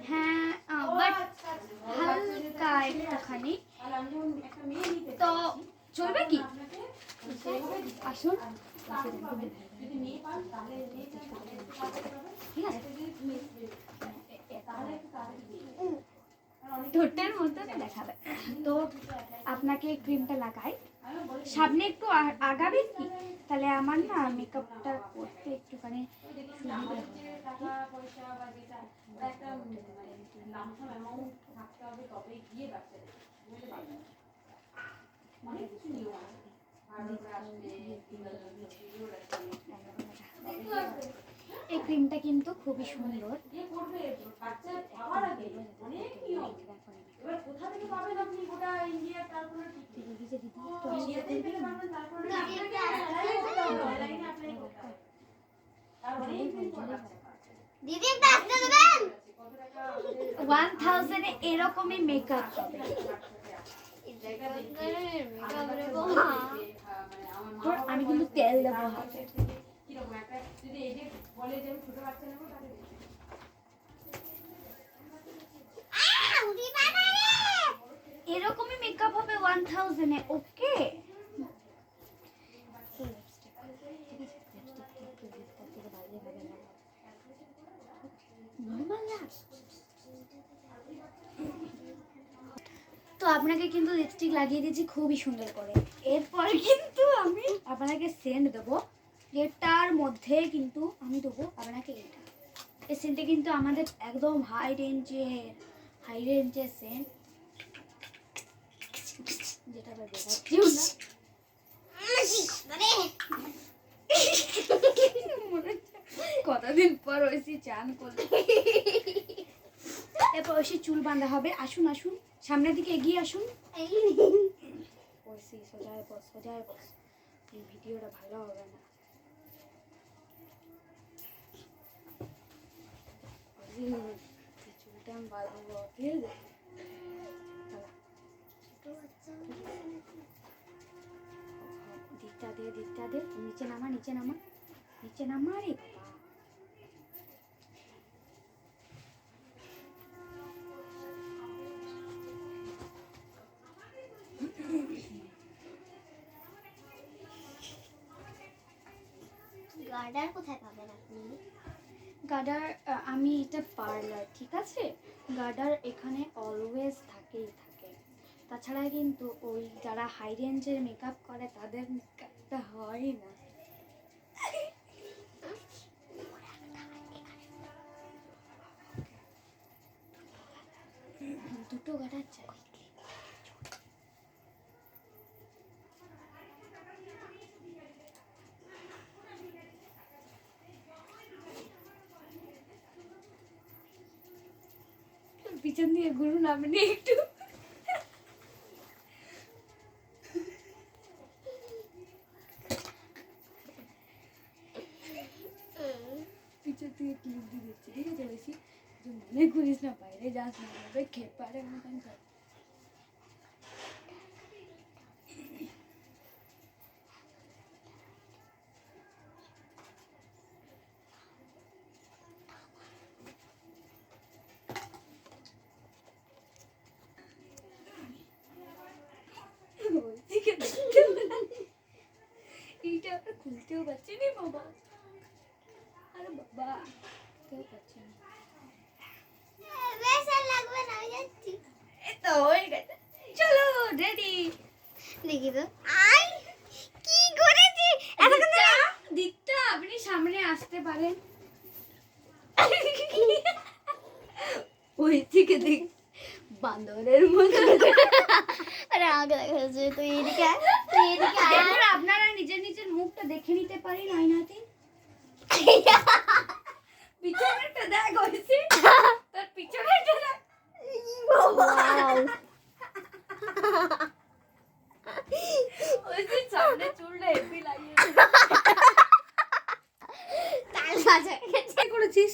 হ্যাঁ বাট হালকা একটুখানি তো চলবে কি? আসুন ঠিক আছে, ঠোঁটের মতো দেখাবে। তো আপনাকে ক্রিমটা লাগাই, সামনে একটু আগাবে কি, তাহলে আমার না মেকআপটা করতে একটুখানি সুবিধা হবে। এই ক্রিমটা কিন্তু খুবই সুন্দর। দিদি 1000 এ এরকমই মেকআপ হবে। আমি কিন্তু তেল দেবো হাতে। এরকমই মেকআপ হবে 1000 এ। ওকে তো আপনাকে কিন্তু লিপস্টিক লাগিয়ে দিয়েছি খুবই সুন্দর করে। এরপরে কিন্তু আমি আপনাকে সেন্ট দেবো, যেটার মধ্যে কিন্তু আমি দেবো আপনাকে এটা। এই সেন্টটা কিন্তু আমাদের একদম হাই রেঞ্জের সেন্ট, যেটা দেখাচ্ছিও না। কতদিন পর ওইসি চান করলে। এরপর ওইসি চুল বাঁধা হবে। আসুন আসুন, সামনের দিকে এগিয়ে আসুন। ওইসি সোজায় বস, এই ভিডিওটা ভালো হবে না। চুলটা আমি বাঁধবো, ঠিক আছে? দিকটা দে, নিচে নামা রে বাবা। গার্ডার কোথায় পাবেন আপনি? গার্ডার আমি এটা পার্লার, ঠিক আছে? গার্ডার এখানে অলওয়েজ থাকে। তাছাড়া কিন্তু ওই যারা হাই রেঞ্জের মেকআপ করে তাদের মেকআপটা হয় না। দুটো গার্ডার চাই। পিছন দিয়ে ঘুরুন আপনি একটু। পিছন দিয়ে ক্লিপ দিয়ে দিচ্ছি, ঠিক আছে? বেশি মনে করিস না, বাইরে যাস না, খেপারের মতন কর। এইটা আমরা খুলতেও পারছি না বাবা। আরে বাবা কেউ পারছি না। বেশ আর লাগবে না, আমি যাচ্ছি। এই তো হয়ে গেছে, চলো রেডি। দেখি তো আই কি করেছি। দিকটা আপনি সামনে আসতে পারেন। ওই থেকে দেখ বান্দরের মতো। আরে আগে দেখা যাচ্ছে। তুই এদিকে আপনারা নিজের মুখটা দেখে নিতে পারেন আয়নাতে। পিছনেরটা দেখ হয়েছে, তার পিছনেরটা দেখ। সামনে চুলটা হেভি লাগিয়েছে। তাল বাজে করেছিস।